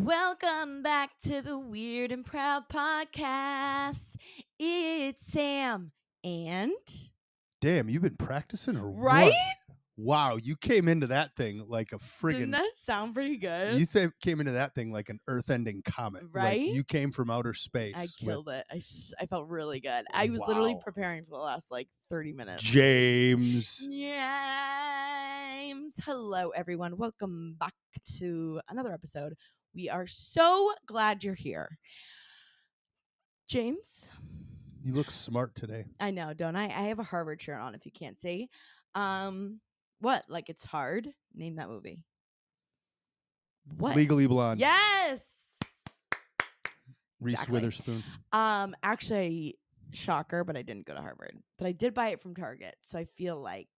Welcome back to the Weird and Proud podcast. It's Sam and Damn, you've been practicing or right? what? Wow, you came into that thing like a Didn't friggin' that sound pretty good? you came into that thing like an earth-ending comet. Right? Like you came from outer space. I with killed it. I felt really good. I was literally Wow. preparing for the last 30 minutes. James. James. Hello, everyone. Welcome back to another episode. We are so glad you're here. James? You look smart today. I know, don't I? I have a Harvard shirt on if you can't see. What? Like it's hard? Name that movie. What? Legally Blonde. Yes. Reese Exactly. Witherspoon. Actually, shocker, but I didn't go to Harvard. But I did buy it from Target, so I feel like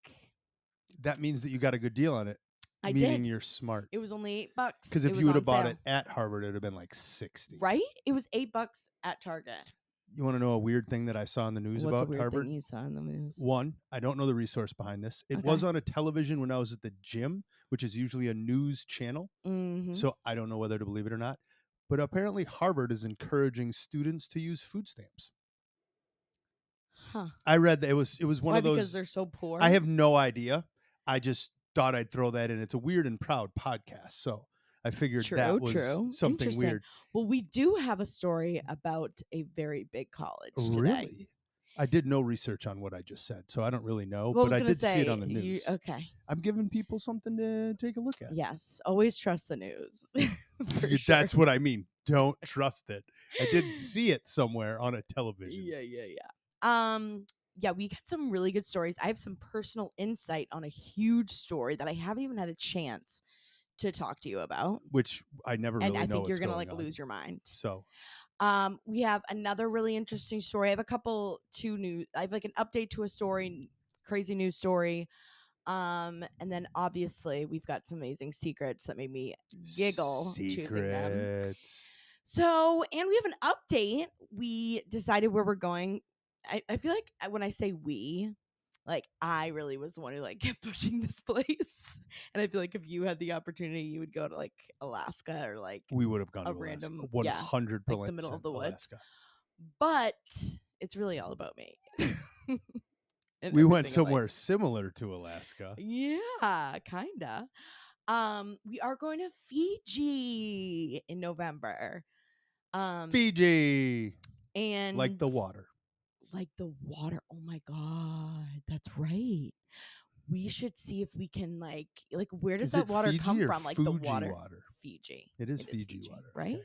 That means that you got a good deal on it. I meaning did. you're smart. It was only $8. Because if you would have bought it at Harvard, it would have been like 60. Right? It was $8 at Target. You want to know a weird thing that I saw in the news What's about a weird Harvard? thing you saw in the news? One, I don't know the resource behind this. It Okay. was on a television when I was at the gym, which is usually a news channel. Mm-hmm. So I don't know whether to believe it or not. But apparently Harvard is encouraging students to use food stamps. Huh. I read that it was one Why? of those. Because they're so poor? I have no idea. I just thought I'd throw that in. It's a weird and proud podcast. So I figured that was something Interesting. weird. Well, we do have a story about a very big college today. Really? I did no research on what I just said, so I don't really know, Well, but I was gonna did see it on the say, news. Okay. I'm giving people something to take a look at. Yes. Always trust the news. For sure. That's what I mean. Don't trust it. I did see it somewhere on a television. Yeah, we got some really good stories. I have some personal insight on a huge story that I haven't even had a chance to talk to you about. Which I never really know. And I think you're going to lose your mind. So we have another really interesting story. I have I have an update to a story, crazy news story. And then obviously we've got some amazing secrets that made me giggle choosing them. So, and we have an update. We decided where we're going. I feel like when I say we, I really was the one who kept pushing this place. And I feel like if you had the opportunity, you would go to Alaska or we would have gone a to random 100%, the middle of the woods. But it's really all about me. We went somewhere similar to Alaska. Yeah, kinda. We are going to Fiji in November. Fiji. And like the water. Oh my god, that's right. We should see if we can where does that water come from? The water. Fiji. It is Fiji water, right? Okay.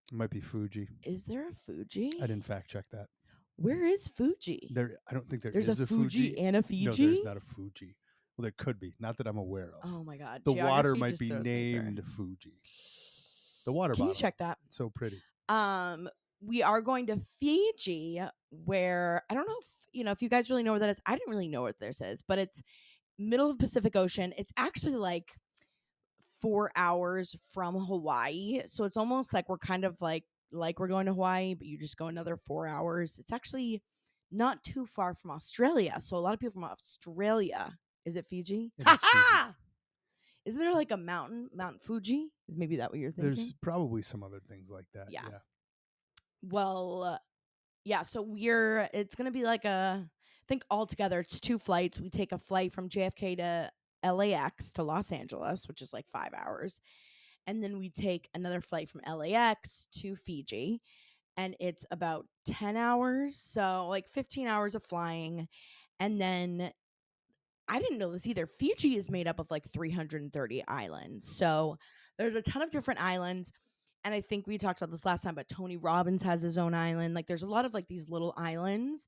It might be Fuji. Is there a Fuji? I didn't fact check that. Where is Fuji? I don't think there's is a Fuji and a Fiji. No, there's not a Fuji. Well, there could be, not that I'm aware of. Oh my god, the water might be named Fuji. The water bottle. Can you check that? It's so pretty. We are going to Fiji, where I don't know if you guys really know where that is. I didn't really know what this is, but it's middle of Pacific Ocean. It's actually 4 hours from Hawaii, so it's almost like we're kind of like we're going to Hawaii, but you just go another 4 hours. It's actually not too far from Australia, so a lot of people from Australia. Is it Fiji? It is Fiji. Isn't there a mountain, Mount Fuji? Is maybe that what you're thinking? There's probably some other things like that. Yeah. Well, yeah. So it's gonna be I think altogether it's 2 flights. We take a flight from JFK to LAX to Los Angeles, which is 5 hours. And then we take another flight from LAX to Fiji, and it's about 10 hours. So 15 hours of flying. And then I didn't know this either. Fiji is made up of 330 islands. So there's a ton of different islands. And I think we talked about this last time, but Tony Robbins has his own island. There's a lot of these little islands,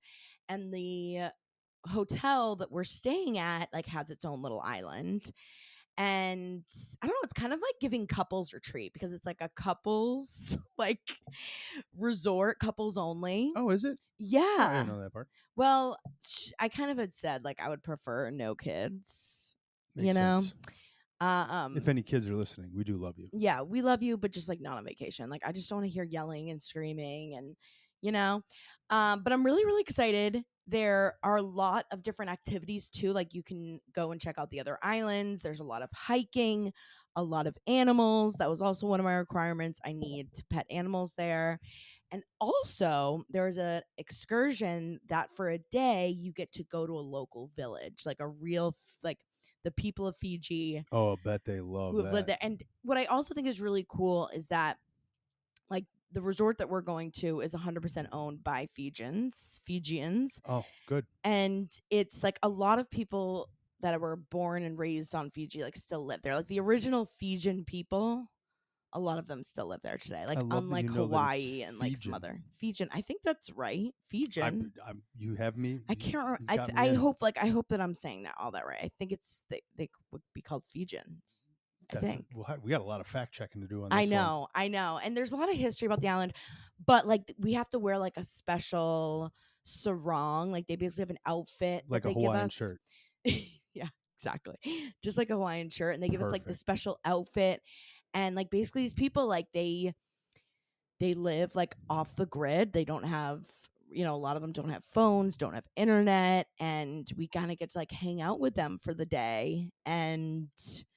and the hotel that we're staying at has its own little island. And I don't know, it's kind of like giving couples retreat, because it's a couples resort, couples only. Oh, is it? Yeah. Oh, I didn't know that part. Well, I kind of had said I would prefer no kids. Makes sense. If any kids are listening, we do love you. Yeah, we love you, but just not on vacation. I just don't want to hear yelling and screaming, and but I'm really, really excited. There are a lot of different activities too. You can go and check out the other islands. There's a lot of hiking, a lot of animals. That was also one of my requirements. I need to pet animals there. And also, there's an excursion that for a day you get to go to a local village, like a real, like the people of Fiji Oh, I bet they who love have lived that. there. And what I also think is really cool is that, like, the resort that we're going to is 100% owned by Fijians. Oh, good. And it's like a lot of people that were born and raised on Fiji like still live there. Like the original Fijian people, a lot of them still live there today. I Like love that you unlike know that it's Hawaii and like some Fijian. other Fijian. I think that's right. Fijian. You have me. I can't. You got me I in. hope like I hope that I'm saying that all that right. I think it's they would be called Fijians. I That's think. we got a lot of fact checking to do on I this one. know, I know. And there's a lot of history about the island, but like we have to wear like a special sarong. Like they basically have an outfit that Like a they give Hawaiian us. shirt. Yeah, exactly. Just like a Hawaiian shirt. And they give us like the Perfect. special outfit. And like basically these people like they live like off the grid. They don't have, a lot of them don't have phones, don't have internet, and we kind of get to like hang out with them for the day. And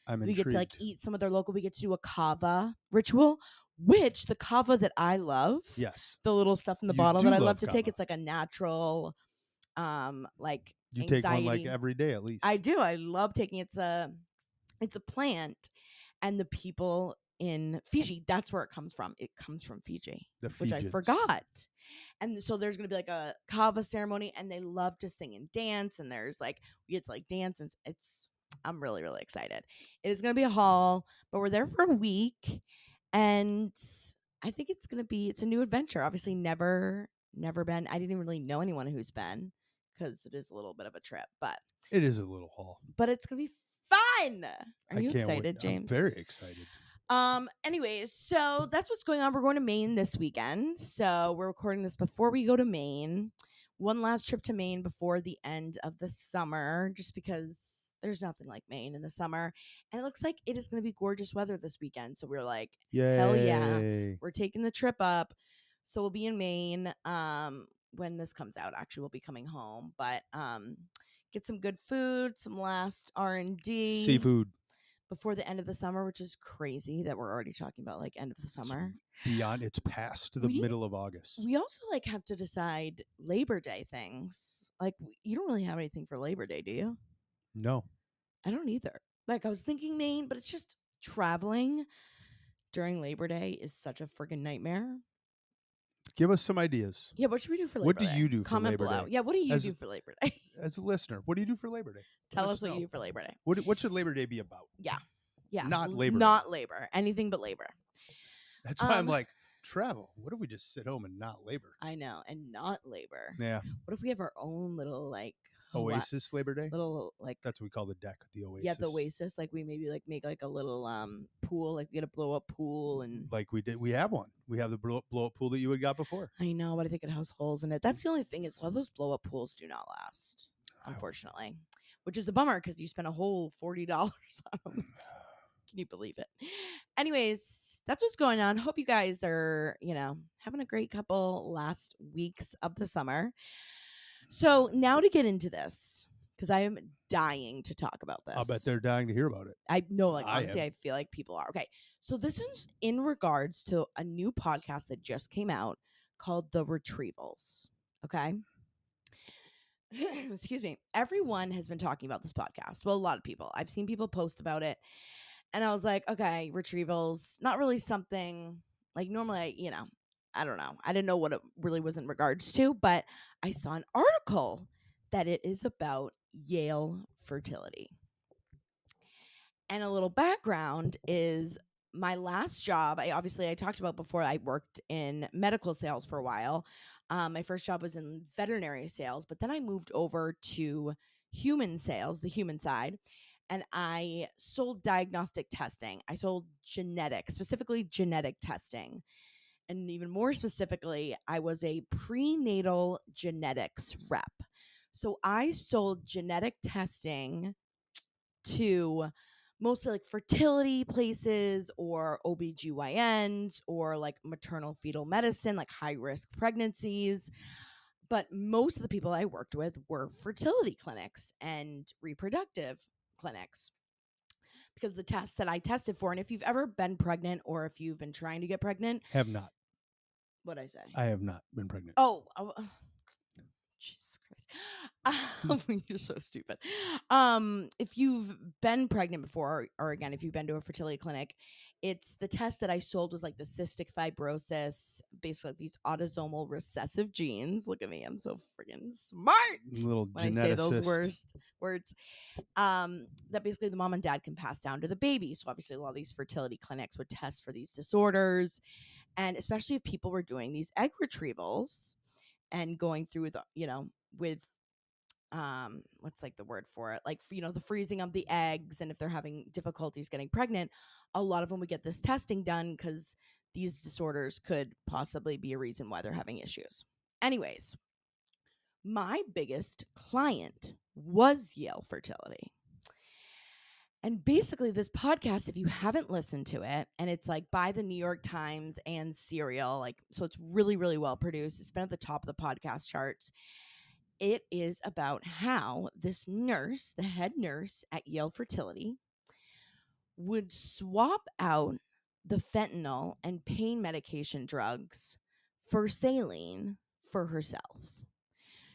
I'm we get to like intrigued. eat some of their local. We get to do a kava ritual, which the kava that I love, Yes. the little stuff in the You bottle that do I love love to take, kava. it's like a natural like You take one like anxiety. every day at I least. do. I love taking it's a plant, and the people in Fiji, that's where it comes from. It comes from Fiji, The which I Fijians. forgot. And so there's going to be like a kava ceremony, and they love to sing and dance, and there's like we get to like dance, and I'm really really excited. It is going to be a haul, but we're there for a week, and I think it's a new adventure. Obviously never been. I didn't even really know anyone who's been, because it is a little bit of a trip, It is a little haul. it's going to be fun. Are I you can't wait. excited, I'm James? very excited. Anyways, so that's what's going on. We're going to Maine this weekend. So we're recording this before we go to Maine. One last trip to Maine before the end of the summer, just because there's nothing like Maine in the summer. And it looks like it is going to be gorgeous weather this weekend. So we're like, hell yeah, Yay. we're taking the trip up. So we'll be in Maine. When this comes out, actually, we'll be coming home, but get some good food, some last R&D Seafood. before the end of the summer, which is crazy that we're already talking about like end of the summer. It's past the We middle of August. we also like have to decide Labor Day things. Like you don't really have anything for Labor Day, do you? No. I don't either. Like I was thinking Maine, but it's just traveling during Labor Day is such a freaking nightmare. Give us some ideas. Yeah, what should we do for What Labor do Day? you do for Comment Labor below. Day? Yeah, what do you As do for Labor Day? as a listener, what do you do for Labor Day? Tell Let us what know. you do for Labor Day. What should Labor Day be about? Yeah. Yeah. Not Labor Day. Not labor. Anything but labor. That's why I'm like, travel. What if we just sit home and not labor? I know, and not labor. Yeah. What if we have our own little like Oasis Labor Day? little like That's what we call the deck, the Oasis. yeah, the Oasis. Like we maybe like make like a little pool, like we get a blow up pool, and like we did. We have one. We have the blow up pool that you had got before. I know, but I think it has holes in it. That's the only thing is a lot of those blow up pools do not last, unfortunately, which is a bummer because you spent a whole $40 on them. Can you believe it? Anyways, that's what's going on. Hope you guys are, having a great couple last weeks of the summer. So now to get into this, because I am dying to talk about this. I'll bet they're dying to hear about it. I know, like, I honestly, am. I feel like people are. Okay. So this is in regards to a new podcast that just came out called The Retrievals. Okay. Excuse me. Everyone has been talking about this podcast. Well, a lot of people. I've seen people post about it. And I was like, okay, Retrievals, not really something like normally, I don't know. I didn't know what it really was in regards to, but I saw an article that it is about Yale Fertility. And a little background is my last job. I talked about before, I worked in medical sales for a while. My first job was in veterinary sales, but then I moved over to human sales, the human side, and I sold diagnostic testing. I sold genetics, specifically genetic testing. And even more specifically, I was a prenatal genetics rep. So I sold genetic testing to mostly like fertility places or OBGYNs or like maternal fetal medicine, like high risk pregnancies. But most of the people I worked with were fertility clinics and reproductive clinics because the test that I tested for, and if you've ever been pregnant or if you've been trying to get pregnant, Have not. what'd I say? I have not been pregnant. Oh, Jesus Christ. You're so stupid. If you've been pregnant before, or again, if you've been to a fertility clinic, it's the test that I sold was like the cystic fibrosis, basically these autosomal recessive genes. Look at me, I'm so freaking smart Little when I say those geneticist. words. That basically the mom and dad can pass down to the baby. So obviously a lot of these fertility clinics would test for these disorders, and especially if people were doing these egg retrievals and going through with with what's like the word for it, like the freezing of the eggs, and if they're having difficulties getting pregnant, a lot of them would get this testing done because these disorders could possibly be a reason why they're having issues. Anyways, my biggest client was Yale Fertility. And basically, this podcast, if you haven't listened to it, and it's like by the New York Times and Serial, like, so it's really, really well produced. It's been at the top of the podcast charts. It is about how this nurse, the head nurse at Yale Fertility, would swap out the fentanyl and pain medication drugs for saline for herself.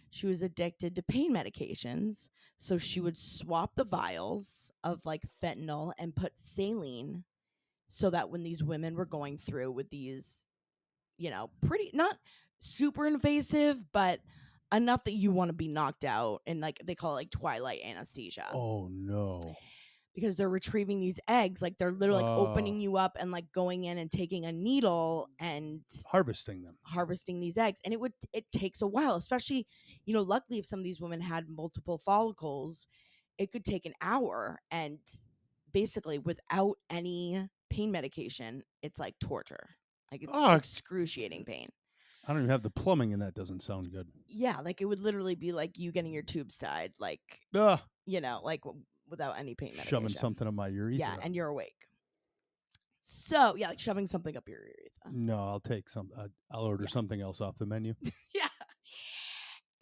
She was addicted to pain medications, so she would swap the vials of like fentanyl and put saline so that when these women were going through with these, pretty not super invasive, but enough that you want to be knocked out, and like they call it like twilight anesthesia, Oh no. because they're retrieving these eggs, like they're literally like opening you up and like going in and taking a needle and Harvesting them. harvesting these eggs. And it takes a while, especially, luckily if some of these women had multiple follicles, it could take an hour, and basically without any pain medication, it's like torture. Like it's Oh, excruciating pain. I don't even have the plumbing, and that doesn't sound good. Yeah, like it would literally be like you getting your tubes tied, like, Ugh, like without any pain shoving medication. something in my Yeah, urethra. and you're awake. So, yeah, like shoving something up your urethra. No, I'll take some. I'll order Yeah. something else off the menu. Yeah.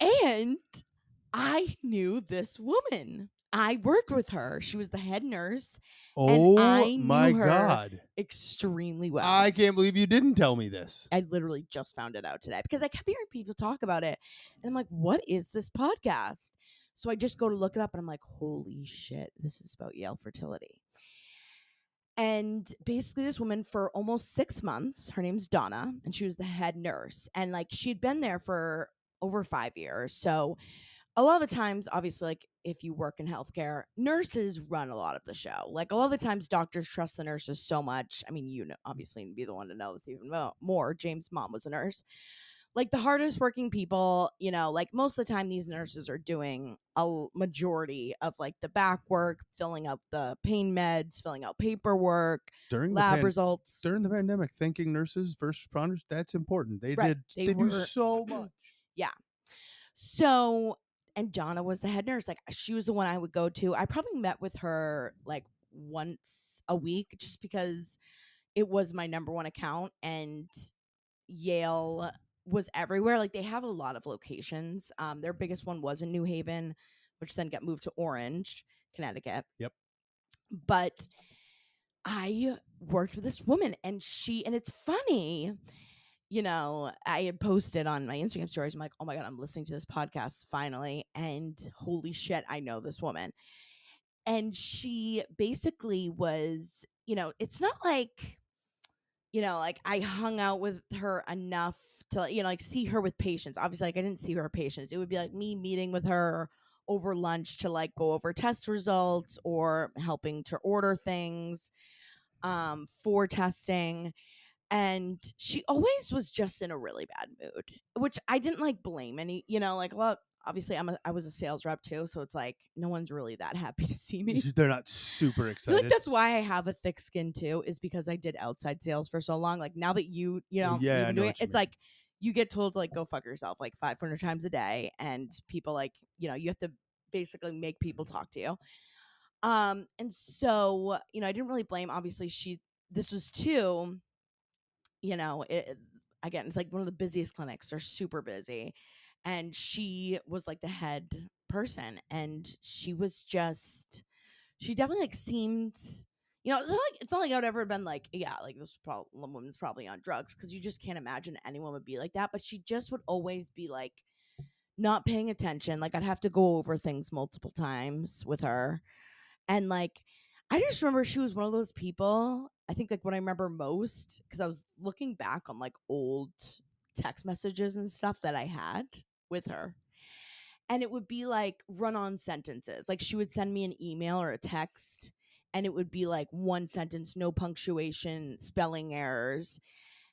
And I knew this woman. I worked with her. She was the head nurse, and Oh I my knew her God. extremely well. I can't believe you didn't tell me this. I literally just found it out today because I kept hearing people talk about it. And I'm like, what is this podcast? So I just go to look it up, and I'm like, holy shit, this is about Yale Fertility. And basically, this woman for almost 6 months, her name's Donna, and she was the head nurse. And like she'd been there for over 5 years. So a lot of the times, obviously, like if you work in healthcare, nurses run a lot of the show. Like a lot of the times, doctors trust the nurses so much. I mean, obviously, be the one to know this even more. James' mom was a nurse. Like the hardest working people, like most of the time, these nurses are doing a majority of like the back work, filling out the pain meds, filling out paperwork, During the lab results. during the pandemic, thanking nurses, first responders, that's important. They Right. did. They They do were, so much. yeah. So, and Donna was the head nurse. Like she was the one I would go to. I probably met with her like once a week just because it was my number one account, and Yale was everywhere. Like they have a lot of locations. Their biggest one was in New Haven, which then got moved to Orange, Connecticut. Yep. But I worked with this woman, and it's funny, I had posted on my Instagram stories. I'm like, oh my God, I'm listening to this podcast finally. And holy shit, I know this woman. And she basically was, it's not like, like I hung out with her enough to, like see her with patients. Obviously, like I didn't see her patients. It would be like me meeting with her over lunch to like go over test results or helping to order things for testing. And she always was just in a really bad mood, which I didn't like blame any, like a lot. Obviously, I was a sales rep too, so it's like no one's really that happy to see me. They're not super I feel like excited. that's why I have a thick skin too, is because I did outside sales for so long. Like now that you've Yeah, been I know doing it, what you it's mean. like you get told to like go fuck yourself like 500 times a day, and people like you have to basically make people talk to you. And so I didn't really blame. Obviously, this was too. Again, it's like one of the busiest clinics. They're super busy, and she was like the head person, and she definitely like seemed it's not like I would ever been like, yeah, like this woman's probably on drugs, because you just can't imagine anyone would be like that. But she just would always be like not paying attention. Like I'd have to go over things multiple times with her, and like I just remember she was one of those people. I think like what I remember most, because I was looking back on like old text messages and stuff that I had with her, and it would be like run on sentences. Like she would send me an email or a text, and it would be like one sentence, no punctuation, spelling errors.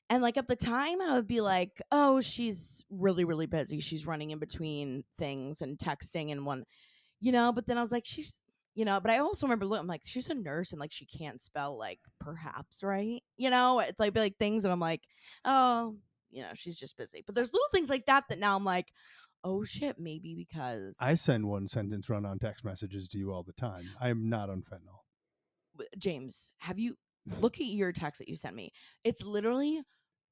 And like at the time, I would be like, oh, she's really, really busy. She's running in between things and texting and but then I was like, but I also remember, I'm like, she's a nurse and like she can't spell like perhaps right. It's like things that I'm like, oh, she's just busy. But there's little things like that now I'm like, oh shit, maybe I because send one sentence run on text messages to you all the time. I am not on fentanyl. James, have you look at your text that you sent me? It's literally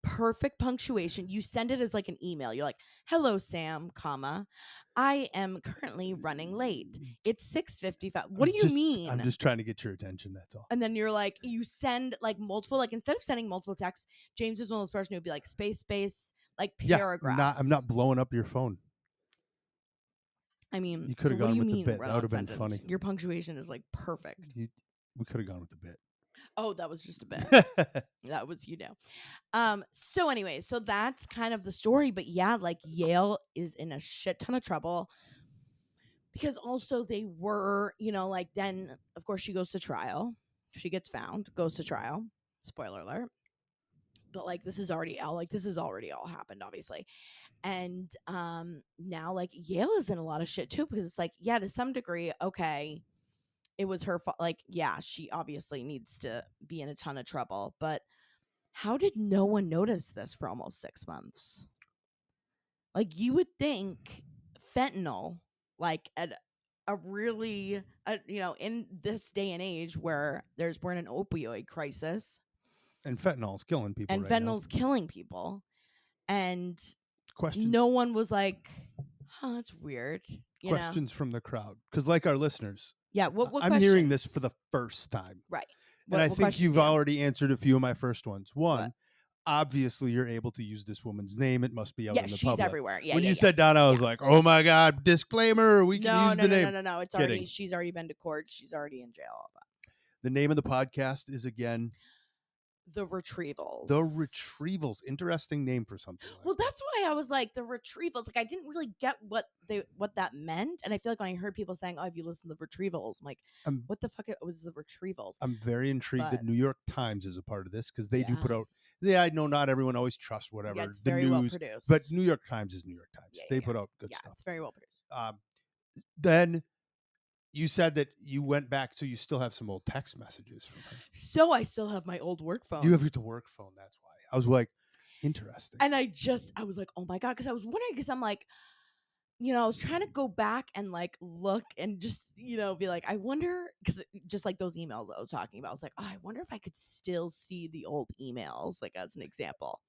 perfect punctuation. You send it as like an email. You're like, "Hello Sam, comma, I am currently running late. It's 6:55." What do you I'm mean? just trying to get your attention. That's all. And then you're like, you send like multiple, like instead of sending multiple texts, James is one of those person who'd be like space, like Yeah, paragraphs. I'm not blowing up your phone. I mean, You could so have what do gone you with the mean bit. run That would on have been sentence? funny. Your punctuation is like perfect. We could have gone with the bit. Oh, that was just a bit. That was so anyway, so that's kind of the story. But yeah, like Yale is in a shit ton of trouble, because also they were, like then of course she goes to trial. She gets found, goes to trial. Spoiler alert. But like this is already all happened, obviously. And now like Yale is in a lot of shit too, because it's like, yeah, to some degree, okay, it was her fault. Like, yeah, she obviously needs to be in a ton of trouble. But how did no one notice this for almost 6 months? Like, you would think fentanyl, like at a really, in this day and age where we're in an opioid crisis And fentanyl's killing people and right now. fentanyl's killing people, and Questions? no one was like, huh, that's weird, Questions from the crowd, because like our listeners, Yeah, what I'm hearing this for questions? the first time, Right. and I What think questions you've do you have? already answered a few of my first ones. What? One, obviously you're able to use this woman's name. It must be out Yeah, in the she's public. everywhere. Yeah, When yeah, you yeah. said down, I Yeah. was like, oh my God, disclaimer, we can No, use no, the no, no, name. no, no. It's Kidding. she's already been to court. She's already in jail. All that. The name of the podcast is again The Retrievals. The Retrievals. Interesting name for something like Well, that. that's why I was like the Retrievals. Like I didn't really get what that meant, and I feel like when I heard people saying, "Oh, have you listened to the Retrievals?" I'm like, I'm what the fuck was the Retrievals? I'm very intrigued that But New York Times is a part of this, because they do yeah, put out. Yeah, I know not everyone always trusts yeah, whatever it's the very well news, but produced. New York Times is New York Times. Yeah, yeah, They yeah. put out good Yeah, stuff. it's very well produced. Then you said that you went back, so you still have some old text messages from her. So I still have my old work phone. You have the work phone. That's why I was like, interesting. And I was like, oh my God, because I was wondering, because I'm like, I was trying to go back and like look and just, be like, I wonder, because just like those emails I was talking about, I was like, oh, I wonder if I could still see the old emails, like as an example.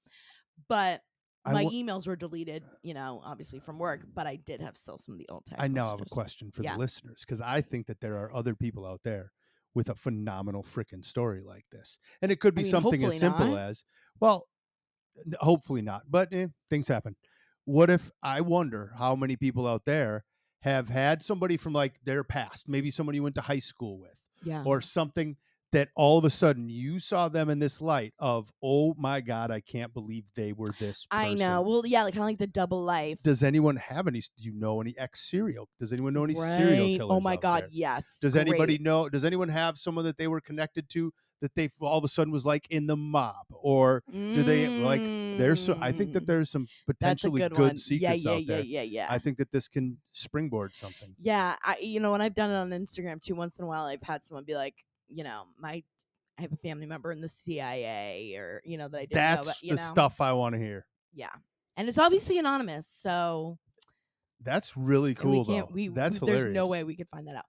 But my emails were deleted, obviously from work, but I did have still some of the old text I now messages. have a question for Yeah. the listeners, because I think that there are other people out there with a phenomenal freaking story like this. And it could be something as simple as, well, hopefully not, but things happen. What if, I wonder how many people out there have had somebody from like their past, maybe somebody you went to high school with, Yeah. or something, that all of a sudden you saw them in this light of, oh my God, I can't believe they were this person. I know. Well, yeah, like kind of like the double life. Does anyone have any? Do you know any ex-serial? Does anyone know any serial killers? Oh my out God, there? yes. Does Great. anybody know? Does anyone have someone that they were connected to that they all of a sudden was like in the mob, or do they like? I think that there's some potentially good secrets out there. Yeah. I think that this can springboard something. Yeah, and I've done it on Instagram too. Once in a while, I've had someone be like, I have a family member in the CIA, or that I didn't know. That's But, the stuff I want to hear. Yeah, and it's obviously anonymous, so that's really cool. That's hilarious. There's no way we could find that out.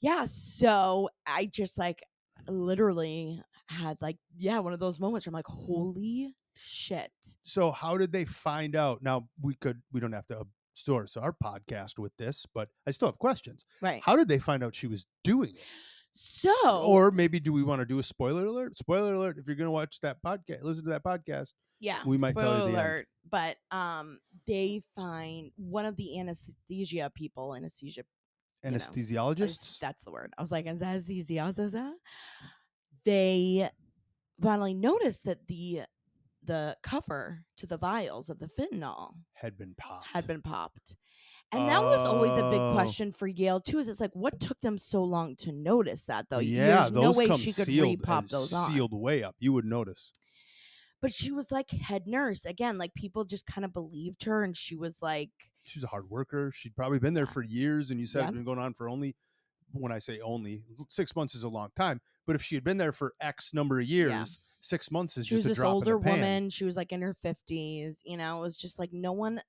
Yeah, so I just like literally had like one of those moments where I'm like, holy shit. So how did they find out? Now we don't have to source our podcast with this, but I still have questions. Right. How did they find out she was doing it? So, Or maybe do we want to do a spoiler alert? Spoiler alert! If you're going to watch that podcast, listen to that podcast, yeah, we might tell you spoiler the end. alert, but they find one of the anesthesia people, anesthesia, you know, Anesthesiologists that's the word. I was like, anesthesia. They finally noticed that the cover to the vials of the fentanyl had been had popped. been popped. And that was always a big Oh, question for Yale too. Is it's like, what took them so long to notice that though? yeah, There's no those way come she could sealed re-pop as those on. sealed way up. You would notice. But she was like head nurse again. Like people just kind of believed her, and she was like, She's a hard worker. She'd probably been there yeah, for years, and you said yeah, it'd been going on for only, when I say only, 6 months is a long time. But if she had been there for X number of yeah. years, 6 months is She just was a this drop in the older pan. woman. She was like in her 50s. It was just like no one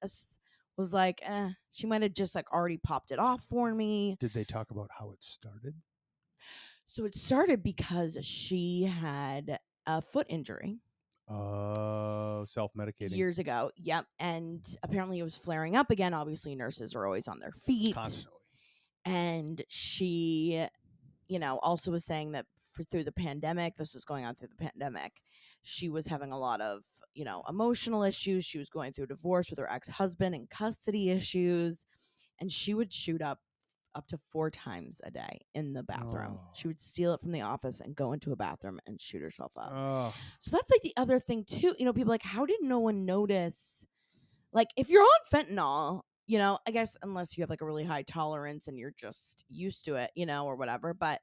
was like, she might have just like already popped it off for me. Did they talk about how it started? So it started because she had a foot injury Self-medicating years ago. Yep. And apparently it was flaring up again. Obviously, nurses are always on their feet. constantly. And she, also was saying that through the pandemic, this was going on through the pandemic, she was having a lot of, emotional issues. She was going through a divorce with her ex husband and custody issues. And she would shoot up to 4 times a day in the bathroom. Oh, She would steal it from the office and go into a bathroom and shoot herself up. oh, So that's like the other thing too. People like, how did no one notice? Like, if you're on fentanyl, I guess unless you have like a really high tolerance and you're just used to it, or whatever, but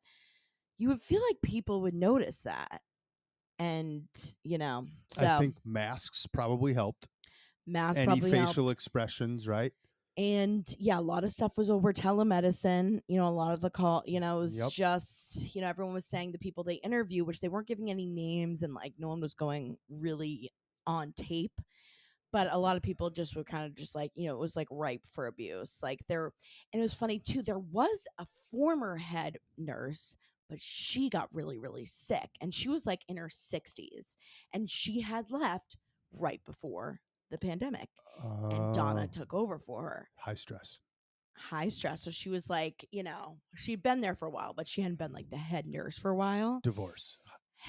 you would feel like people would notice that. And, I so think masks probably helped. mass Any probably facial helped. expressions, right? And yeah, a lot of stuff was over telemedicine. A lot of the call, it was Yep. just, everyone was saying the people they interview, which they weren't giving any names and like no one was going really on tape. But a lot of people just were kind of just like, it was like ripe for abuse. Like and it was funny too. There was a former head nurse, but she got really, really sick and she was like in her 60s and she had left right before the pandemic and Donna Uh, took over for her. high stress, High stress. So she was like, she'd been there for a while, but she hadn't been like the head nurse for a while. divorce,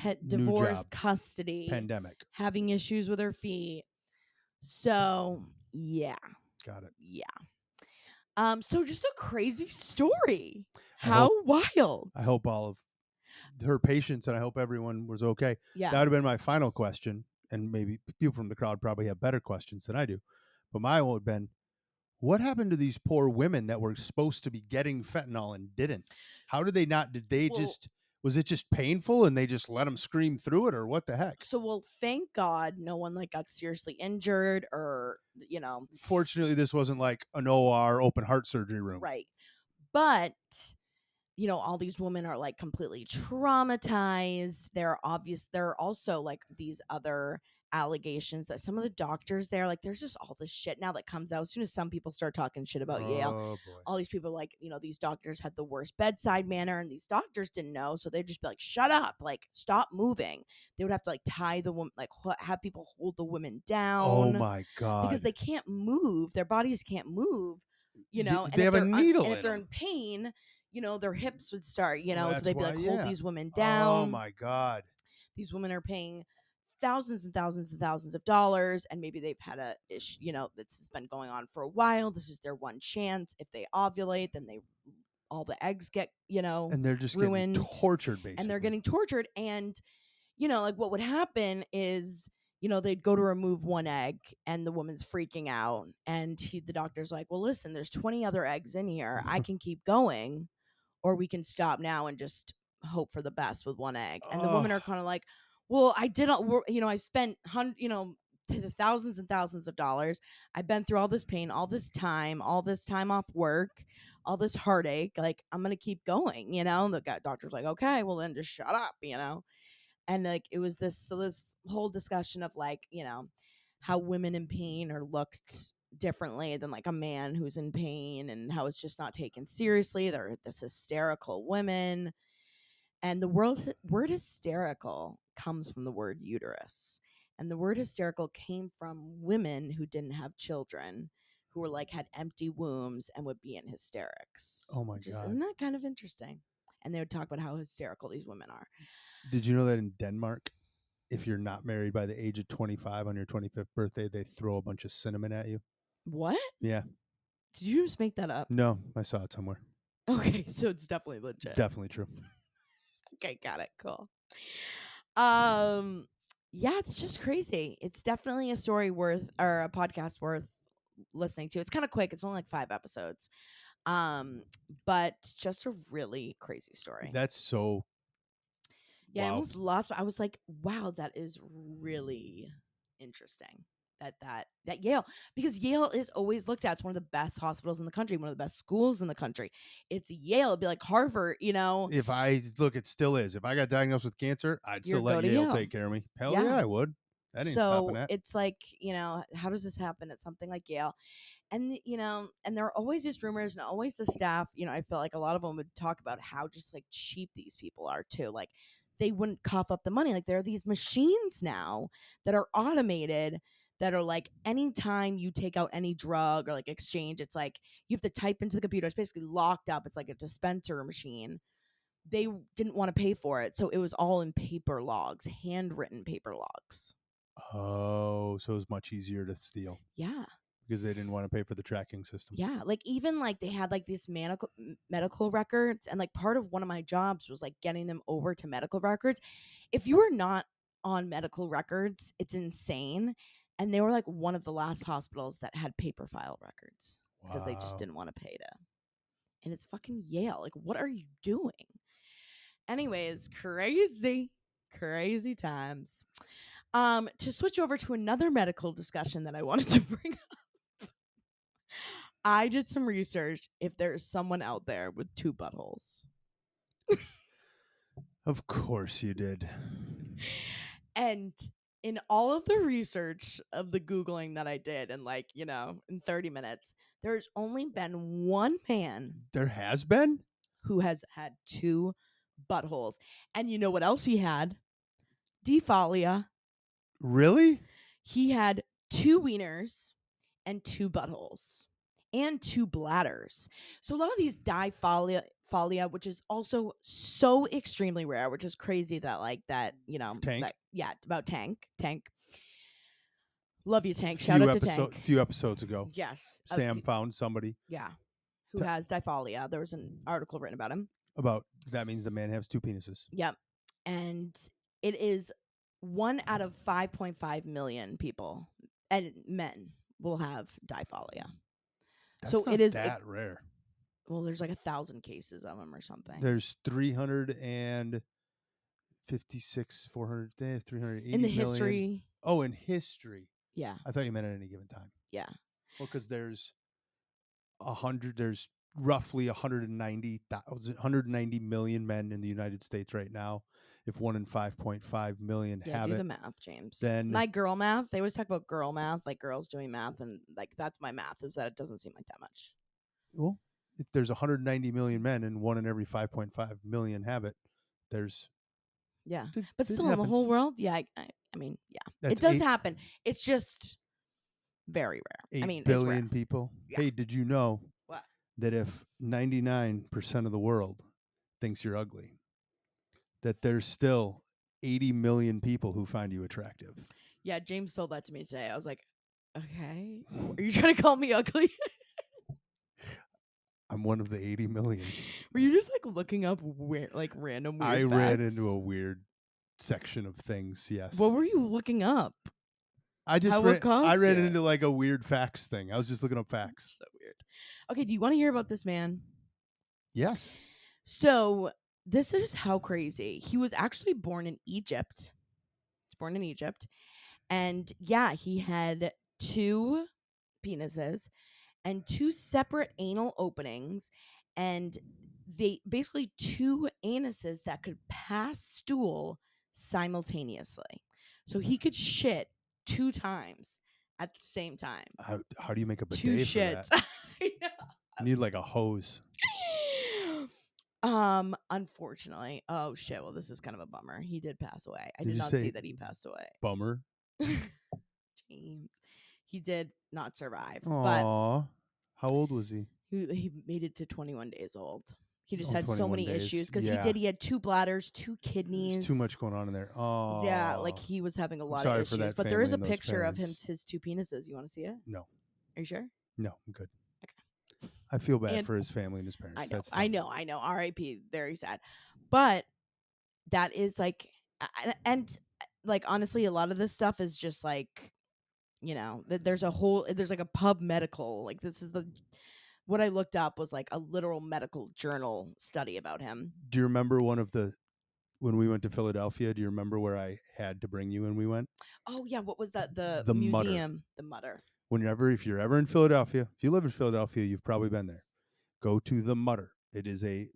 new Divorce, job, custody, pandemic. having issues with her feet. So yeah, Got it. yeah. So just a crazy story. I How hope wild. I hope all of her patients and I hope everyone was okay. Yeah. That would have been my final question, and maybe people from the crowd probably have better questions than I do. But my one would have been, what happened to these poor women that were supposed to be getting fentanyl and didn't? How did they not? Did they Well, just? Was it just painful and they just let them scream through it, or what the heck? thank God no one like got seriously injured or Fortunately, this wasn't like an OR open heart surgery room. right. But all these women are like completely traumatized. There are also like these other allegations that some of the doctors there, like there's just all this shit now that comes out as soon as some people start talking shit about Yale. Oh boy. All these people like, these doctors had the worst bedside manner and these doctors didn't know. So they'd just be like, shut up, like stop moving. They would have to like tie the woman, like have people hold the women Oh down my because God. they can't move. Their bodies can't move, and They have a needle if in they're them. in pain, their hips would start, Well, so that's they'd be why. like, hold Yeah. these women Oh down. my God. These women are paying thousands and thousands and thousands of dollars, and maybe they've had a issue, this has been going on for a while. This is their one chance. If they ovulate, then all the eggs get, And they're just getting ruined, tortured, and they're basically. getting tortured. And, like what would happen is, they'd go to remove one egg and the woman's freaking out. And the doctor's like, well, listen, there's 20 other eggs in here. I can keep going, or we can stop now and just hope for the best with one egg. And the Oh, women are kind of like, well, I didn't, I spent to the thousands and thousands of dollars. I've been through all this time off work, all this heartache. Like, I'm going to keep going, The doctor's like, okay, well, then just shut up. And like, it was this whole discussion of like, how women in pain are looked differently than like a man who's in pain and how it's just not taken seriously. They're this hysterical women. And the word hysterical comes from the word uterus. And the word hysterical came from women who didn't have children, who were like had empty wombs and would be in hysterics. oh my Which is, God. isn't that kind of interesting? and they would talk about how hysterical these women are. Did you know that in Denmark, if you're not married by the age of 25 on your 25th birthday, they throw a bunch of cinnamon at you? What? Yeah. Did you just make that up? No, I saw it somewhere. Okay, so it's definitely legit. Definitely true. Okay, got it. Cool. Um, yeah, it's just crazy. It's definitely a story worth, or a podcast worth listening to. It's kind of quick. It's only like 5 episodes. But just a really crazy story. That's so Yeah, I wow. almost lost, but I was like, wow, that is really interesting. That Yale, because Yale is always looked at as one of the best hospitals in the country, one of the best schools in the country. It's Yale. It'd be like Harvard, If I look, it still is. If I got diagnosed with cancer, I'd You still go let to Yale Yale. take care of me. Hell yeah, Yeah. I would. That ain't stopping So that. it's like, how does this happen at something like Yale? And, and there are always just rumors, and always the staff, I feel like a lot of them would talk about how just like cheap these people are too. Like they wouldn't cough up the money. Like there are these machines now that are automated that are like anytime you take out any drug or like exchange, it's like you have to type into the computer. It's basically locked up. It's like a dispenser machine. They didn't want to pay for it. So it was all in paper logs, handwritten paper logs. Oh, so it was much easier to steal Yeah. because they didn't want to pay for the tracking system. Yeah, like even like they had like these medical records, and like part of one of my jobs was like getting them over to medical records. If you are not on medical records, it's insane. And they were like one of the last hospitals that had paper file records because they just Wow. didn't want to pay to. And it's fucking Yale. Like, what are you doing? Anyways, crazy times. To switch over to another medical discussion that I wanted to bring up. I did some research if there's someone out there with 2 buttholes. Of course you did. And in all of the research of the Googling that I did in like, in 30 minutes, there's only been one man There has been? who has had 2 buttholes. And you know what else he had? Defalia. Really? He had 2 wieners and 2 buttholes and 2 bladders. So a lot of these difalia, which is also so extremely rare, which is crazy that like that, Tank? about Tank. Love you, Tank. Shout out to Tank. Few episodes ago. Yes. Sam found somebody Yeah. Who has difalia. There was an article written about him. about that means the man has 2 penises. Yep. And it is 1 out of 5.5 million people and men will have difalia. That's So not it is that rare. Well, there's like 1,000 cases of them or something. There's 356, 400, 380 in the million. history. Oh, in history. Yeah. I thought you meant at any given time. Yeah. Well, because there's roughly 190 million men in the United States right now. If 1 in 5.5 million have do it, the math, James. then My girl math, they always talk about girl math, like girls doing math, and like that's my math, is that it doesn't seem like that much. well, if there's 190 million men and 1 in every 5.5 million have it, there's but still in the happens. whole world, I mean, That's it does happen. It's just very rare. 8 billion it's rare. people. Yeah. Hey, did you know What? that if 99% of the world thinks you're ugly, that there's still 80 million people who find you attractive? Yeah, James told that to me today. I was like, okay, are you trying to call me ugly? I'm one of the 80 million. Were you just like looking up random weird I facts? ran into a weird section of things, yes. What were you looking up? I ran into like a weird facts thing. I was just looking up facts. So weird. Okay, do you want to hear about this man? Yes. So this is how crazy. He was actually born in Egypt. And yeah, he had 2 penises and 2 separate anal openings, and they basically 2 anuses that could pass stool simultaneously. So he could shit 2 times at the same time. How do you make a bidet 2 for shits. that? I know. You need like a hose. Unfortunately. Oh shit, well this is kind of a bummer. He did pass away. I Did did you not say see that he passed away. Bummer. James. He did not survive. Aww. How old was he? But he made it to 21 days old. He just Oh, had so 21 many issues days. because Yeah. he had 2 bladders, 2 There's too kidneys. much going on in there. Yeah, like, Oh, he was having a I'm lot of sorry for issues, that but there is family a and those picture of him parents. his 2 penises. You wanna see it? No, Are you sure? no, I'm good. Okay. I feel bad And for his family and his parents. I know, That's I tough. know, I know, RIP, very sad. But that is, like and, like, honestly, a lot of this stuff is just, like, there's, like, a pub medical, like, this is the what I looked up was, like, a literal medical journal study about him. Do you remember when we went to Philadelphia? Do you remember where I had to bring you when we went? Oh, yeah, what was that? The The Mutter. museum, the Mutter. If you're ever in Philadelphia, if you live in Philadelphia, you've probably been there. Go to the Mutter. It is a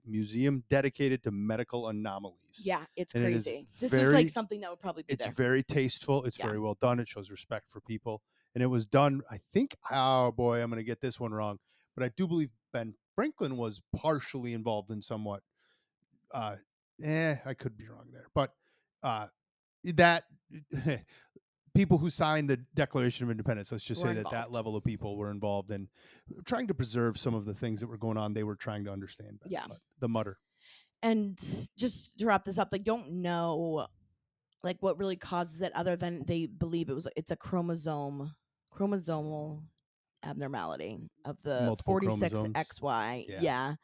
museum dedicated to medical anomalies, Yeah, it's and crazy. This is, like, something that would probably be it's there. very tasteful. It's Yeah. very well done. It shows respect for people, and it was done. I think. Oh boy, I'm going to get this one wrong, but I do believe Ben Franklin was partially involved in somewhat. Uh, I could be wrong there, but uh, that people who signed the Declaration of Independence, let's just We're say that that involved. level of people were involved in trying to preserve some of the things that were going on. They were trying to understand better. Yeah. But the Mutter, And just to wrap this up, they don't know, like, what really causes it other than they believe it's a chromosomal abnormality of the multiple chromosomes. 46XY. Yeah, Yeah.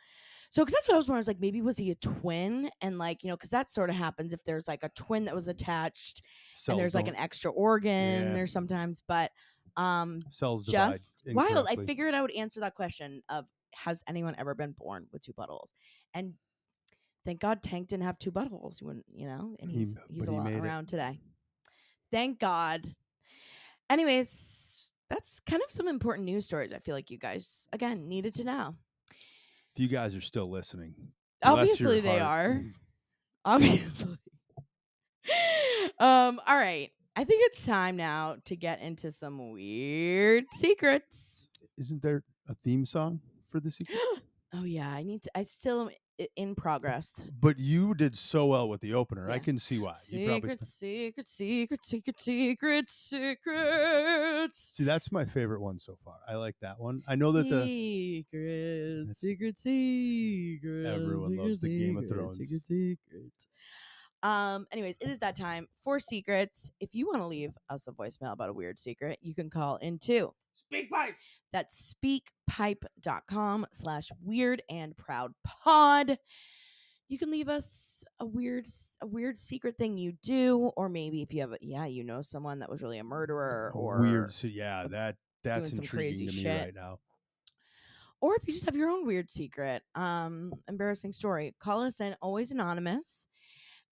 So, because that's what I was wondering. I was like, maybe was he a twin? And, like, because that sort of happens if there's, like, a twin that was attached and cells there's, like, an don't. extra organ Yeah, or sometimes. But cells divide just wild. I incorrectly. figured I would answer that question of, has anyone ever been born with 2 buttholes? And thank God Tank didn't have 2 buttholes. He wouldn't, and he's But a he lot made it. around today. Thank God. Anyways, that's kind of some important news stories I feel like you guys, again, needed to know. If you guys are still listening, bless your Obviously, they heart. are. Obviously. All right. I think it's time now to get into some weird secrets. Isn't there a theme song for the secrets? Oh yeah, I still am in progress. But you did so well with the opener. I Yeah. can see why. You probably Secrets, spent. secrets, secrets, secrets, secrets, secrets. See, that's my favorite one so far. I like that one. I know that Secrets, that's secret, secrets, everyone secret, loves the Game of secret, secret, Thrones. secret. Anyways, it is that time for secrets. If you want to leave us a voicemail about a weird secret, you can call into Speak pipe. that's speakpipe.com/weird and proud pod. You can leave us a weird secret thing you do, or maybe if you have someone that was really a murderer Weird. or So yeah, doing that's some intriguing crazy to me shit. right now. Or if you just have your own weird secret, embarrassing story, call us in, always anonymous.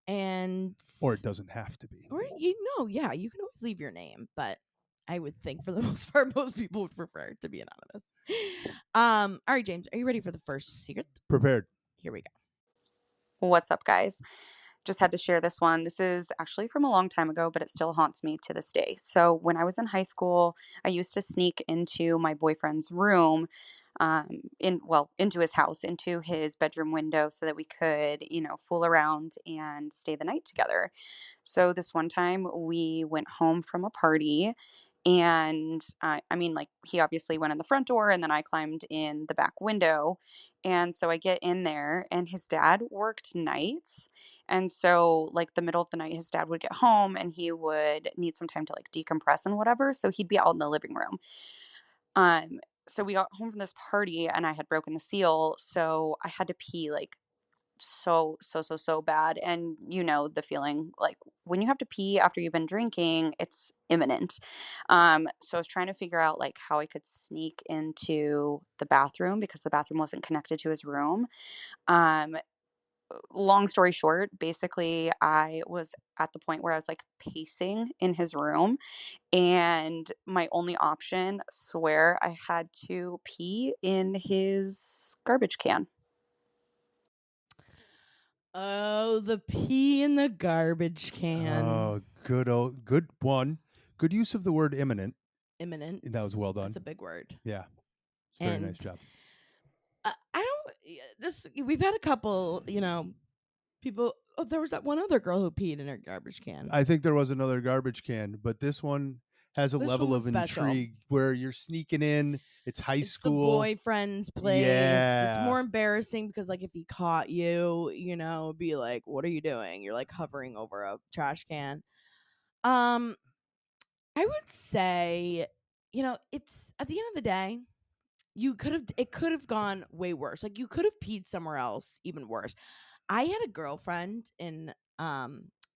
And Or it doesn't have to be. or you can always leave your name, but I would think for the most part most people would prefer to be anonymous. All right, James, are you ready for the first secret? Prepared. Here we go. What's up, guys? Just had to share this one. This is actually from a long time ago, but it still haunts me to this day. So, when I was in high school, I used to sneak into my boyfriend's room, into his house, into his bedroom window, so that we could, fool around and stay the night together. So, this one time, we went home from a party. And I mean, like, he obviously went in the front door, and then I climbed in the back window. And so I get in there, and his dad worked nights. And so, like, the middle of the night, his dad would get home and he would need some time to like decompress and whatever. So he'd be out in the living room. Um, so we got home from this party and I had broken the seal. So I had to pee like so bad. And you know the feeling like when you have to pee after you've been drinking, it's imminent. So I was trying to figure out like how I could sneak into the bathroom because the bathroom wasn't connected to his room. Um, Long story short, basically, I was at the point where I was like pacing in his room, and my only option, swear, I had to pee in his garbage can. Oh, the pee in the garbage can. Oh, good one. Good use of the word imminent. Imminent. That was well That's done. a big word. Yeah. It's a very nice And job. I don't. This we've had a couple. People. Oh, there was that one other girl who peed in her garbage can. I think there was another garbage can, but this one has a This level one was of special. intrigue where you're sneaking in. It's high It's the school. boyfriend's place. It's Yeah. more embarrassing because, like, if he caught you, it'd be like, what are you doing? You're like hovering over a trash can. I would say, it's at the end of the day, it could have gone way worse. Like, you could have peed somewhere else even worse. I had a girlfriend in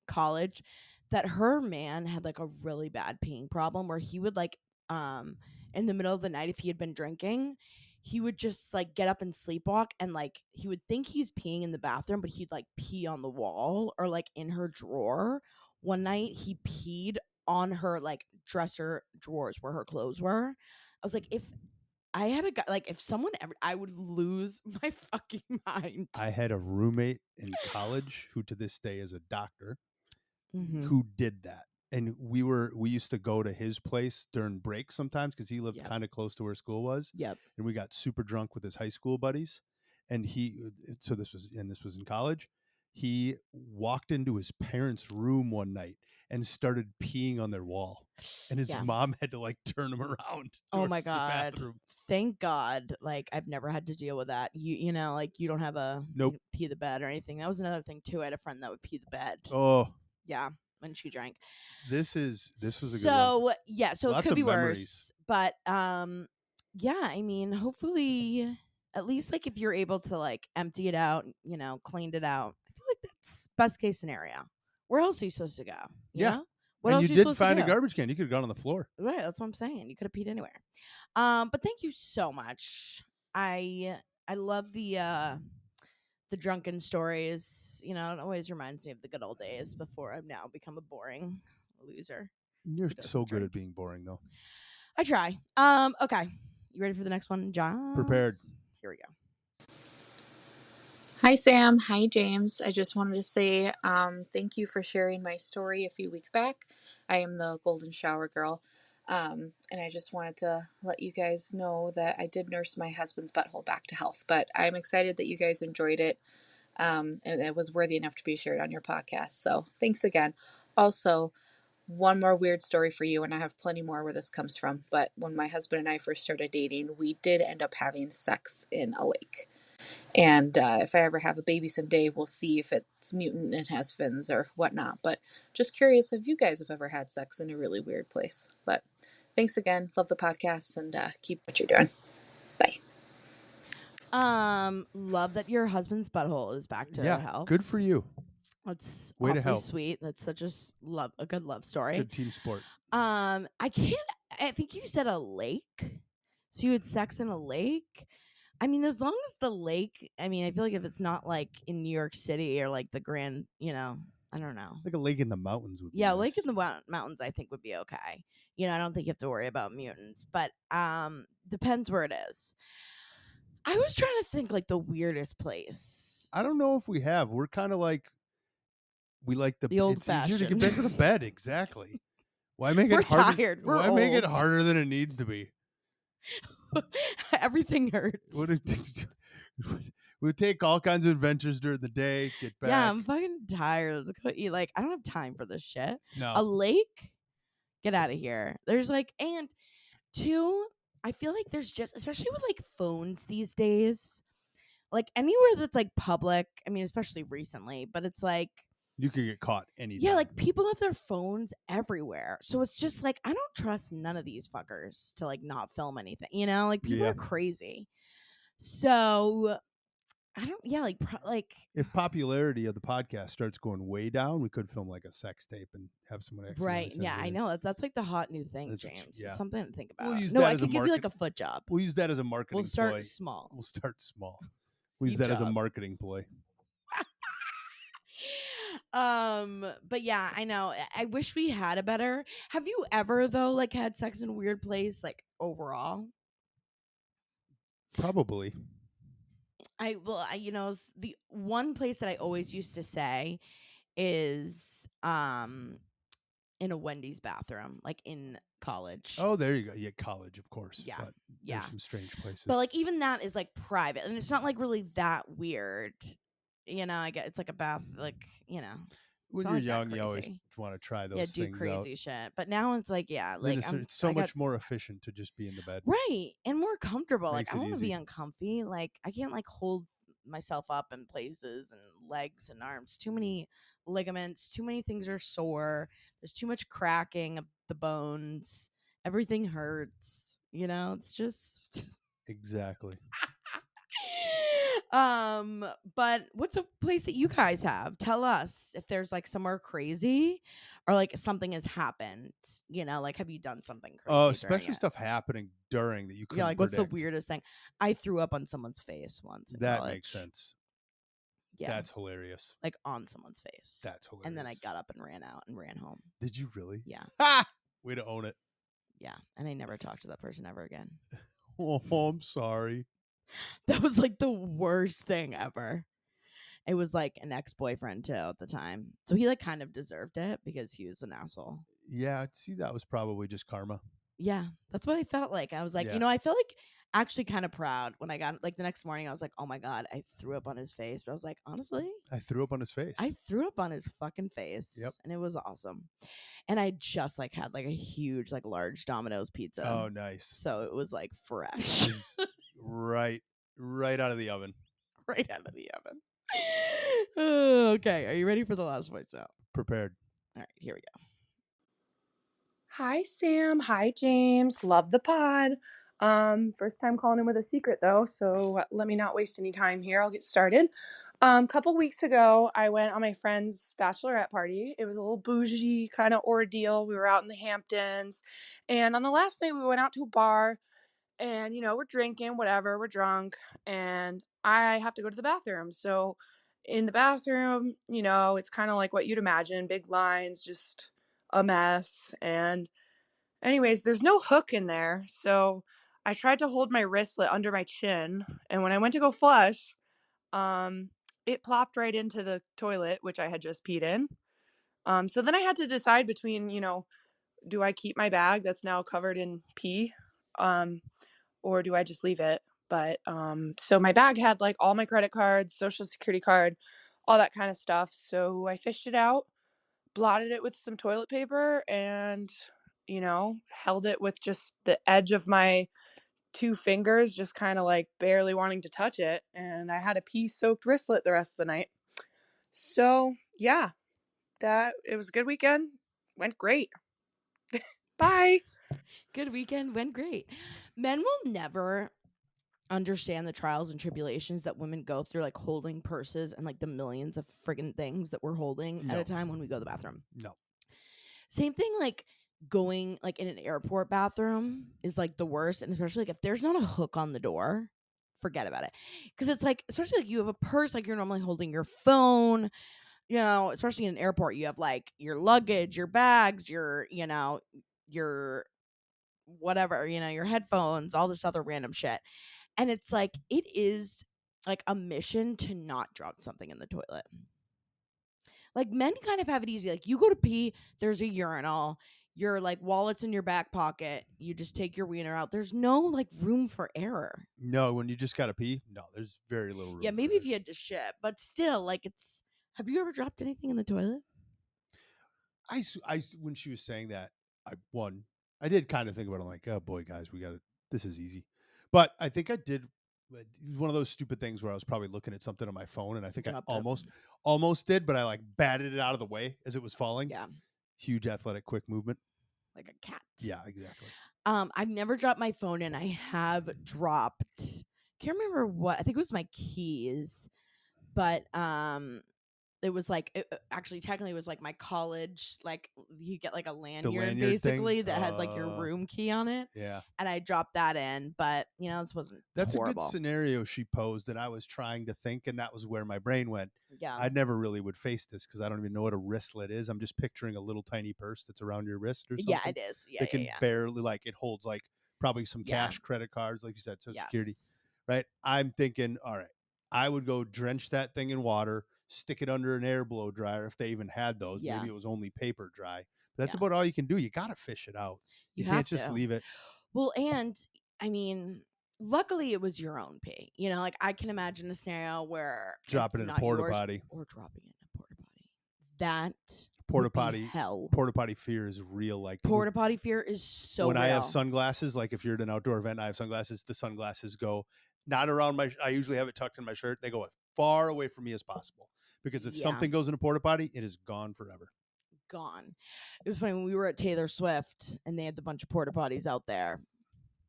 college that her man had like a really bad peeing problem where he would like in the middle of the night, if he had been drinking, he would just like get up and sleepwalk, and like he would think he's peeing in the bathroom, but he'd like pee on the wall or like in her drawer. One night he peed on her like dresser drawers where her clothes were. I was like, if I had a guy, like, if someone ever, I would lose my fucking mind. I had a roommate in college who to this day is a doctor Mm-hmm. who did that. And we used to go to his place during break sometimes because he lived Yep. kind of close to where school was. Yep. And we got super drunk with his high school buddies. And this was in college. He walked into his parents' room one night and started peeing on their wall. And his Yeah. mom had to like turn him around Oh my towards the God. bathroom. Thank God. Like, I've never had to deal with that. Like, you don't have Nope. pee the bed or anything. That was another thing too. I had a friend that would pee the bed. Oh, Yeah, when she drank. this was a good one. So yeah, so Lots it could of be memories. worse. But yeah, I mean, hopefully at least like if you're able to like empty it out, cleaned it out. I feel like that's best case scenario. Where else are you supposed to go? You know? What and else you are you did supposed to find a do? garbage can. You could have gone on the floor. Right, that's what I'm saying. You could have peed anywhere. But thank you so much. I love the drunken stories. It always reminds me of the good old days before I've now become a boring loser. You're so good at being boring, though. I try. Okay. You ready for the next one, John? Prepared. Here we go. Hi, Sam. Hi, James. I just wanted to say thank you for sharing my story a few weeks back. I am the golden shower girl. And I just wanted to let you guys know that I did nurse my husband's butthole back to health. But I'm excited that you guys enjoyed it. And it was worthy enough to be shared on your podcast. So thanks again. Also, one more weird story for you, and I have plenty more where this comes from. But when my husband and I first started dating, we did end up having sex in a lake. And if I ever have a baby someday, we'll see if it's mutant and has fins or whatnot. But just curious if you guys have ever had sex in a really weird place. But thanks again. Love the podcast, and keep what you're doing. Bye. Love that your husband's butthole is back to health. Good for you. That's way to awfully help. Sweet. That's such a good love story. Good team sport. I think you said a lake. So you had sex in a lake? I mean, as long as the lake, I feel like if it's not like in New York City or like the Grand, I don't know. Like a lake in the mountains would be Yeah, nice. lake in the mountains I think would be okay. I don't think you have to worry about mutants, but depends where it is. I was trying to think like the weirdest place. I don't know if we have. We're kind of like we like the old it's easier to fashioned. get back to the bed. Exactly. Why make We're it harder? tired. We're Why old. make it harder than it needs to be? Everything hurts. We take all kinds of adventures during the day. Get back. Yeah, I'm fucking tired. Let's go eat. Like, I don't have time for this shit. No. A lake? Get out of here. There's like, and two, I feel like there's just, especially with like phones these days, like anywhere that's like public. Especially recently, but it's like you could get caught anytime. Yeah, like people have their phones everywhere. So it's just like I don't trust none of these fuckers to like not film anything. Like people are crazy. So I don't. Yeah, like if popularity of the podcast starts going way down, we could film like a sex tape and have someone right. Yeah, I know that's like the hot new thing, James. Yeah. It's something to think about. We'll use no, that I as could a give you like a foot job. We'll use that as a marketing. We'll start ploy. small. We'll start small. We'll use that as a marketing ploy. But yeah, I know. I wish we had a better. Have you ever though like had sex in a weird place like overall? Probably. The one place that I always used to say is in a Wendy's bathroom, like in college. Oh, there you go. Yeah, college, of course. Yeah. But there's some strange places. But like even that is like private and it's not like really that weird. I get it's like a bath, like, when not you're like that young, you always crazy. want to try Yeah, those do things out. crazy shit. But now it's like, yeah, Then like it's so I got much more efficient to just be in the bed. right and more comfortable. Like Makes I it want to be easy. uncomfy. Like I can't like hold myself up in places and legs and arms. Too many ligaments. Too many things are sore. There's too much cracking of the bones. Everything hurts. It's just Exactly. but what's a place that you guys have? Tell us if there's like somewhere crazy or like something has happened, like have you done something Oh, crazy during especially it? stuff happening during that you couldn't Like what's the predict. weirdest thing? I threw up on someone's face once in That makes college. sense. Yeah. That's hilarious. Like on someone's face. That's hilarious. And then I got up and ran out and ran home. Did you really? Yeah. Ha! Way to own it. Yeah. And I never talked to that person ever again. Oh, I'm sorry. That was like the worst thing ever. It was like an ex-boyfriend too at the time. So he like kind of deserved it because he was an asshole. Yeah, see, that was probably just karma. Yeah, that's what I felt like. I was like, Yeah. I felt like actually kind of proud when I got like the next morning. I was like, oh my God, I threw up on his face. But I was like, honestly, I threw up on his face. I threw up on his fucking face. Yep. And it was awesome. And I just like had like a huge, like large Domino's pizza. Oh, nice. So it was like fresh. right out of the oven. Right out of the oven. Okay, are you ready for the last voice note? Prepared. All right, here we go. Hi, Sam. Hi, James. Love the pod. First time calling in with a secret, though, so let me not waste any time here. I'll get started. Couple weeks ago, I went on my friend's bachelorette party. It was a little bougie kind of ordeal. We were out in the Hamptons, and on the last night, we went out to a bar, and, we're drinking, whatever, we're drunk, and I have to go to the bathroom. So in the bathroom, it's kind of like what you'd imagine, big lines, just a mess. And anyways, there's no hook in there. So I tried to hold my wristlet under my chin, and when I went to go flush, it plopped right into the toilet, which I had just peed in. So then I had to decide between, do I keep my bag that's now covered in pee? Or do I just leave it? But so my bag had like all my credit cards, social security card, all that kind of stuff. So I fished it out, blotted it with some toilet paper, and held it with just the edge of my two fingers, just kind of like barely wanting to touch it. And I had a pee soaked wristlet the rest of the night. So yeah, it was a good weekend. Went great. Bye. Good weekend, went great. Men will never understand the trials and tribulations that women go through, like holding purses and like the millions of friggin' things that we're holding at a time when we go to the bathroom. No. Same thing, like going like in an airport bathroom is like the worst, and especially like if there's not a hook on the door, forget about it. Because it's like, especially like you have a purse, like you're normally holding your phone, especially in an airport, you have like your luggage, your bags, your whatever, your headphones, all this other random shit. And it's like, it is like a mission to not drop something in the toilet. Like men kind of have it easy. Like you go to pee, there's a urinal, your like wallet's in your back pocket, you just take your wiener out. There's no like room for error. No, when you just gotta pee, no, there's very little room. Yeah, maybe if you had to shit, but still, like have you ever dropped anything in the toilet? I when she was saying that, I did kind of think about it. I'm like, oh boy, guys, this is easy. But I think I did. It was one of those stupid things where I was probably looking at something on my phone, and I think I almost did, but I like batted it out of the way as it was falling. Yeah. Huge athletic, quick movement. Like a cat. Yeah, exactly. I've never dropped my phone, and I have dropped, can't remember what, I think it was my keys, but it was like, actually technically it was like my college, like you get like a lanyard basically thing? that has like your room key on it. Yeah. And I dropped that in, but this wasn't That's horrible. a good scenario she posed, and I was trying to think, and that was where my brain went. Yeah. I never really would face this because I don't even know what a wristlet is. I'm just picturing a little tiny purse that's around your wrist or something. Yeah, it is. Yeah, They can barely, like, it holds like probably some cash, credit cards, like you said, Social Security. Right? I'm thinking, all right, I would go drench that thing in water, stick it under an air blow dryer if they even had those. Yeah. Maybe it was only paper dry. But that's about all you can do. You got to fish it out. You can't just leave it. Well, and I mean, luckily it was your own pee. Like I can imagine a scenario where drop it in a porta potty or dropping it in a porta potty. That Porta would be potty hell. Porta potty fear is real. Like Porta potty fear is so when real. I have sunglasses, like if you're at an outdoor event, I have sunglasses. The sunglasses go not around my. I usually have it tucked in my shirt. They go as far away from me as possible because if something goes in a porta potty, it is gone forever. Gone. It was funny when we were at Taylor Swift and they had the bunch of porta potties out there.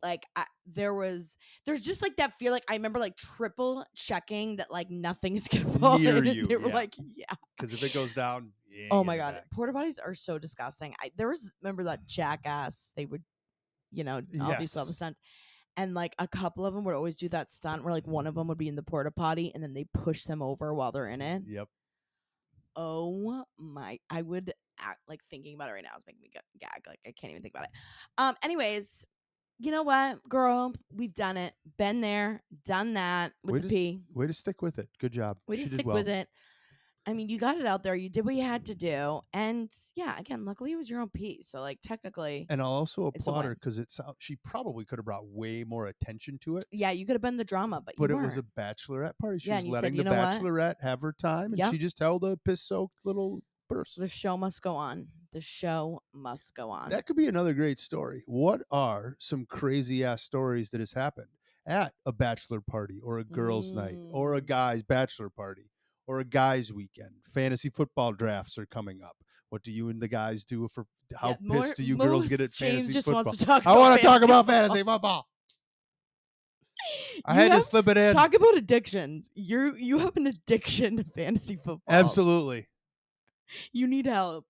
Like there's just like that fear. Like I remember like triple checking that like nothing's gonna fall near in. you. They were like, yeah, because if it goes down, oh my god, porta potties are so disgusting. Remember that Jackass? They would, obviously all the stunts, and like a couple of them would always do that stunt where like one of them would be in the porta potty and then they push them over while they're in it. Yep. Oh my! I would act like thinking about it right now is making me gag. Like I can't even think about it. Anyways. You know what, girl? We've done it. Been there, done that with the P. Way to stick with it. Good job. Way to stick with it. I mean, you got it out there. You did what you had to do. And yeah, again, luckily it was your own P. So like technically. And I'll also applaud her because she probably could have brought way more attention to it. Yeah, you could have been the drama, but it was a bachelorette party. She was letting the bachelorette have her time, and she just held a piss-soaked little burst. The show must go on. The show must go on. That could be another great story. What are some crazy ass stories that has happened at a bachelor party or a girls' night or a guy's bachelor party or a guy's weekend? Fantasy football drafts are coming up. What do you and the guys do for how pissed do you girls get at James fantasy just football? Wants to talk I want to talk about fantasy football. I had to slip it in. Talk about addictions. You have an addiction to fantasy football. Absolutely. You need help.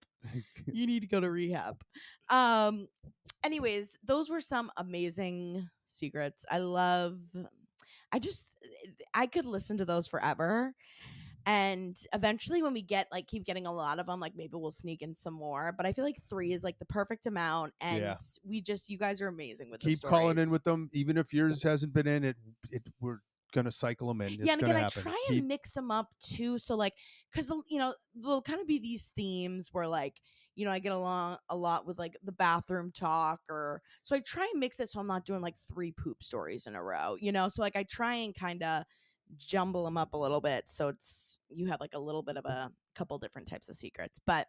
You need to go to rehab. Anyways, those were some amazing secrets. I could listen to those forever. And eventually when we keep getting a lot of them, like maybe we'll sneak in some more. But I feel like 3 is like the perfect amount. And you guys are amazing with the stories. Keep calling in with them. Even if yours hasn't been in, we're gonna cycle them in. Yeah, and again, I try and mix them up too. So like, because there'll kind of be these themes where like, I get along a lot with like the bathroom talk, so I try and mix it so I'm not doing like 3 poop stories in a row. So like I try and kind of jumble them up a little bit, so you have like a little bit of a couple different types of secrets. But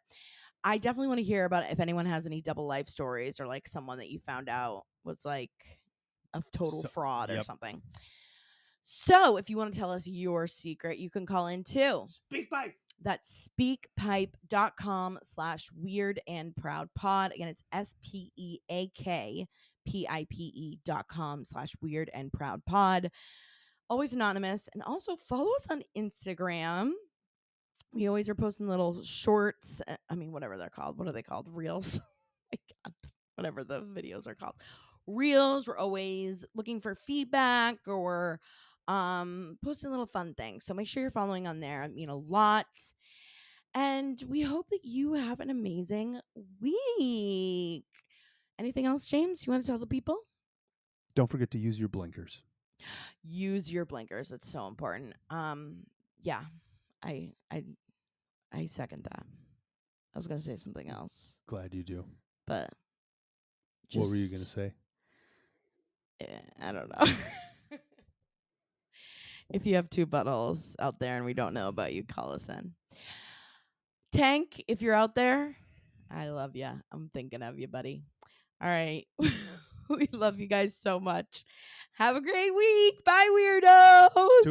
I definitely want to hear about if anyone has any double life stories or like someone that you found out was like a total fraud or something. So if you want to tell us your secret, you can call in too. SpeakPipe. That's speakpipe.com/weirdandproudpod. Again, it's speakpipe.com/weirdandproudpod. Always anonymous. And also follow us on Instagram. We always are posting little shorts. Whatever they're called. What are they called? Reels. Whatever the videos are called. Reels. We're always looking for feedback or posting little fun things. So make sure you're following on there. I mean a lot. And we hope that you have an amazing week. Anything else, James? You want to tell the people? Don't forget to use your blinkers. Use your blinkers. It's so important. Yeah. I second that. I was gonna say something else. Glad you do. But what were you gonna say? I don't know. If you have 2 buttholes out there and we don't know about you, call us in. Tank, if you're out there, I love you. I'm thinking of you, buddy. All right. We love you guys so much. Have a great week. Bye, weirdos.